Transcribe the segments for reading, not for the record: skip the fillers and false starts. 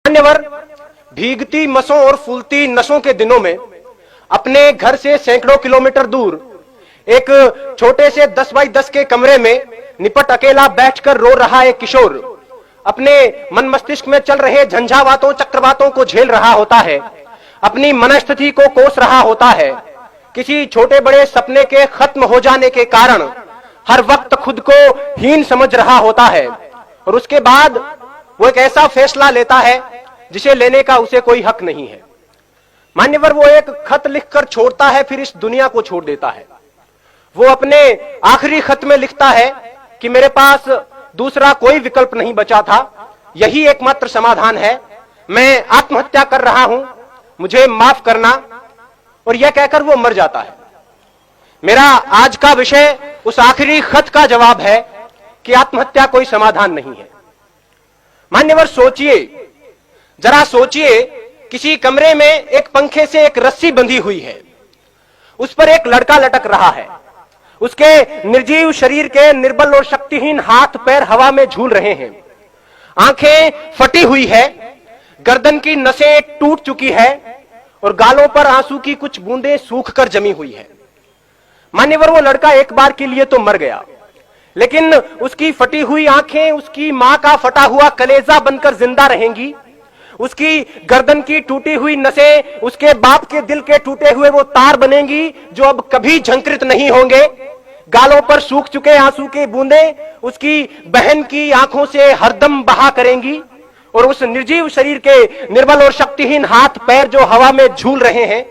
मान्यवर, भीगती मसों और फूलती नसों के दिनों में अपने घर से सैकड़ों किलोमीटर दूर एक छोटे से 10 बाई 10 के कमरे में निपट अकेला बैठकर रो रहा एक किशोर अपने मन मस्तिष्क में चल रहे झंझावातों चक्रवातों को झेल रहा होता है, अपनी मनस्थिति को कोस रहा होता है। किसी छोटे बड़े सपने के खत्म हो जाने के कारण हर वक्त खुद को हीन समझ रहा होता है और उसके बाद वो एक ऐसा फैसला लेता है जिसे लेने का उसे कोई हक नहीं है। मान्यवर, वो एक खत लिखकर छोड़ता है, फिर इस दुनिया को छोड़ देता है। वो अपने आखिरी खत में लिखता है कि मेरे पास दूसरा कोई विकल्प नहीं बचा था, यही एकमात्र समाधान है, मैं आत्महत्या कर रहा हूं, मुझे माफ करना। और यह कहकर वो मर जाता है। मेरा आज का विषय उस आखिरी खत का जवाब है कि आत्महत्या कोई समाधान नहीं है। मान्यवर, सोचिए, जरा सोचिए, किसी कमरे में एक पंखे से एक रस्सी बंधी हुई है, उस पर एक लड़का लटक रहा है, उसके निर्जीव शरीर के निर्बल और शक्तिहीन हाथ पैर हवा में झूल रहे हैं, आंखें फटी हुई है, गर्दन की नसें टूट चुकी है और गालों पर आंसू की कुछ बूंदें सूखकर जमी हुई है। मान्यवर, वो लड़का एक बार के लिए तो मर गया, लेकिन उसकी फटी हुई आंखें उसकी मां का फटा हुआ कलेजा बनकर जिंदा रहेंगी। उसकी गर्दन की टूटी हुई नसें उसके बाप के दिल के टूटे हुए वो तार बनेंगी जो अब कभी झंकृत नहीं होंगे। गालों पर सूख चुके आंसू की बूंदें उसकी बहन की आंखों से हरदम बहा करेंगी और उस निर्जीव शरीर के निर्बल और शक्तिहीन हाथ पैर जो हवा में झूल रहे हैं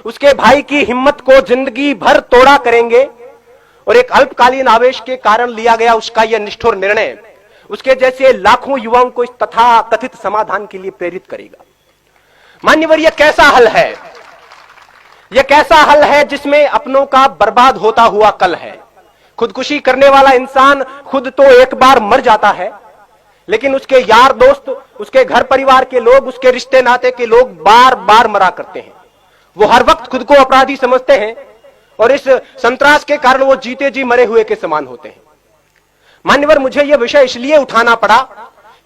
उसके भाई की हिम्मत को जिंदगी भर तोड़ा करेंगे। और एक अल्पकालीन आवेश के कारण लिया गया उसका यह निष्ठुर निर्णय उसके जैसे लाखों युवाओं को इस तथा कथित समाधान के लिए प्रेरित करेगा। मान्यवर, यह कैसा हल है? यह कैसा हल है जिसमें अपनों का बर्बाद होता हुआ कल है। खुदकुशी करने वाला इंसान खुद तो एक बार मर जाता है, लेकिन उसके यार दोस्त, उसके घर परिवार के लोग, उसके रिश्ते नाते के लोग बार बार मरा करते हैं। वो हर वक्त खुद को अपराधी समझते हैं और इस संतरास के कारण वो जीते जी मरे हुए के समान होते हैं। मान्यवर, मुझे यह विषय इसलिए उठाना पड़ा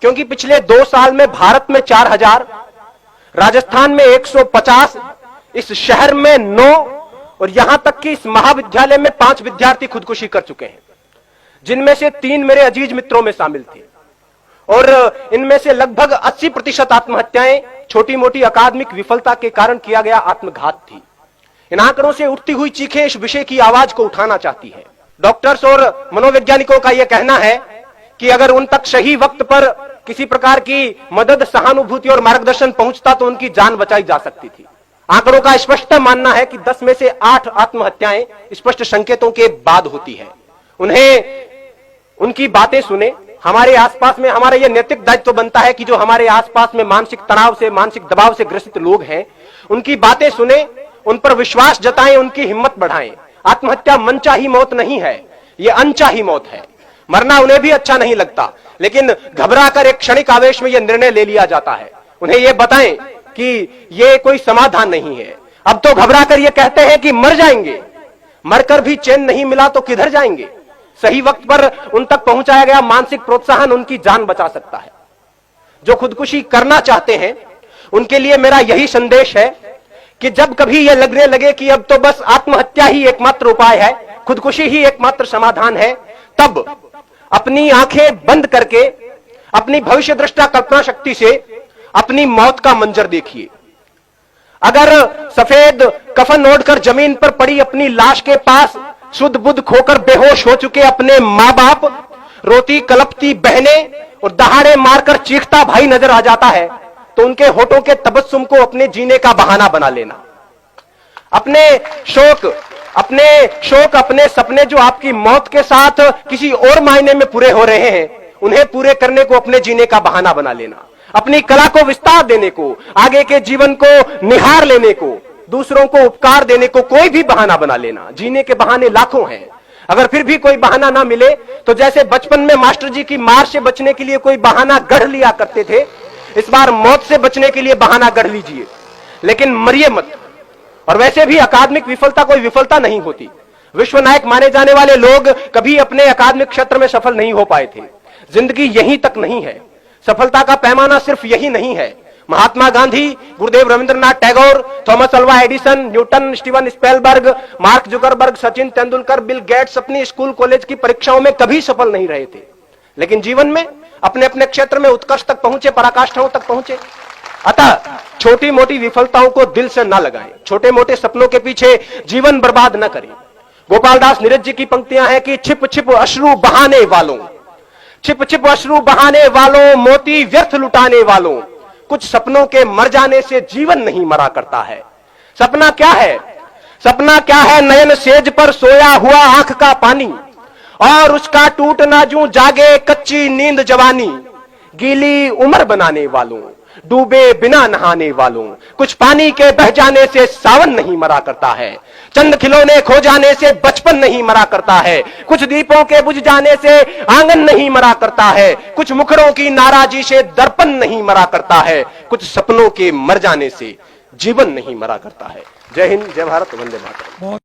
क्योंकि पिछले 2 साल में भारत में 4000, राजस्थान में 150, इस शहर में 9 और यहां तक कि इस महाविद्यालय में 5 विद्यार्थी खुदकुशी कर चुके हैं, जिनमें से 3 मेरे अजीज मित्रों में शामिल थे। और इनमें से लगभग 80% आत्महत्याएं छोटी मोटी अकादमिक विफलता के कारण किया गया आत्मघात थी। इन आंकड़ों से उठती हुई चीखें इस विषय की आवाज को उठाना चाहती है। डॉक्टर्स और मनोवैज्ञानिकों का यह कहना है कि अगर उन तक सही वक्त पर किसी प्रकार की मदद, सहानुभूति और मार्गदर्शन पहुंचता तो उनकी जान बचाई जा सकती थी। आंकड़ों का स्पष्ट मानना है कि 10 में से 8 आत्महत्याएं स्पष्ट संकेतों के बाद होती है। उन्हें उनकी बातें सुने। हमारे आसपास में हमारा यह नैतिक दायित्व बनता है कि जो हमारे आसपास में मानसिक तनाव से, मानसिक दबाव से ग्रसित लोग हैं, उनकी बातें सुने, उन पर विश्वास जताएं, उनकी हिम्मत बढ़ाएं। आत्महत्या मनचाही मौत नहीं है, यह अनचाही मौत है। मरना उन्हें भी अच्छा नहीं लगता, लेकिन घबराकर एक क्षणिक आवेश में यह निर्णय ले लिया जाता है। उन्हें यह बताएं कि यह कोई समाधान नहीं है। अब तो घबराकर यह कहते हैं कि मर जाएंगे, मरकर भी चैन नहीं मिला तो किधर जाएंगे। सही वक्त पर उन तक पहुंचाया गया मानसिक प्रोत्साहन उनकी जान बचा सकता है। जो खुदकुशी करना चाहते हैं उनके लिए मेरा यही संदेश है कि जब कभी यह लगने लगे कि अब तो बस आत्महत्या ही एकमात्र उपाय है, खुदकुशी ही एकमात्र समाधान है, तब अपनी आंखें बंद करके अपनी भविष्य दृष्टा कल्पना शक्ति से अपनी मौत का मंजर देखिए। अगर सफेद कफन ओढ़कर जमीन पर पड़ी अपनी लाश के पास शुद्ध बुद्ध खोकर बेहोश हो चुके अपने मां बाप, रोती कलपती बहनें और दहाड़े मारकर चीखता भाई नजर आ जाता है तो उनके होठों के तबस्सुम को अपने जीने का बहाना बना लेना। अपने शोक, अपने सपने जो आपकी मौत के साथ किसी और मायने में पूरे हो रहे हैं, उन्हें पूरे करने को अपने जीने का बहाना बना लेना। अपनी कला को विस्तार देने को, आगे के जीवन को निहार लेने को, दूसरों को उपकार देने को कोई भी बहाना बना लेना। जीने के बहाने लाखों हैं। अगर फिर भी कोई बहाना ना मिले तो जैसे बचपन में मास्टर जी की मार से बचने के लिए कोई बहाना गढ़ लिया करते थे, इस बार मौत से बचने के लिए बहाना गढ़ लीजिए, लेकिन मरिए मत। और वैसे भी अकादमिक विफलता कोई विफलता नहीं होती। विश्व नायक माने जाने वाले लोग कभी अपने अकादमिक क्षेत्र में सफल नहीं हो पाए थे। जिंदगी यहीं तक नहीं है। सफलता का पैमाना सिर्फ यही नहीं है। Mahatma Gandhi, Gurudev Rabindranath Tagore, Thomas Alva Edison, Newton, Steven Spielberg, Mark Zuckerberg, Sachin Tendulkar, Bill Gates अपनी स्कूल कॉलेज की परीक्षाओं में कभी सफल नहीं रहे थे, लेकिन जीवन में अपने अपने क्षेत्र में उत्कर्ष तक पहुंचे, पराकाष्ठाओं तक पहुंचे। अतः छोटी मोटी विफलताओं को दिल से ना लगाएं, छोटे मोटे सपनों के पीछे जीवन बर्बाद न करें। गोपाल दास नीरज जी की पंक्तियां हैं कि छिप छिप अश्रु बहाने वालों, छिप छिप अश्रु बहाने वालों, मोती व्यर्थ लुटाने वालों, कुछ सपनों के मर जाने से जीवन नहीं मरा करता है। सपना क्या है? सपना क्या है? नयन सेज पर सोया हुआ आंख का पानी, और उसका टूटना जूं जागे कच्ची नींद जवानी, गीली उम्र बनाने वालों, डूबे बिना नहाने वालों, कुछ पानी के बह जाने से सावन नहीं मरा करता है, चंद खिलौने खो जाने से बचपन नहीं मरा करता है, कुछ दीपों के बुझ जाने से आंगन नहीं मरा करता है, कुछ मुखड़ों की नाराजी से दर्पण नहीं मरा करता है, कुछ सपनों के मर जाने से जीवन नहीं मरा करता है। जय हिंद, जय भारत, वंदे मातरम।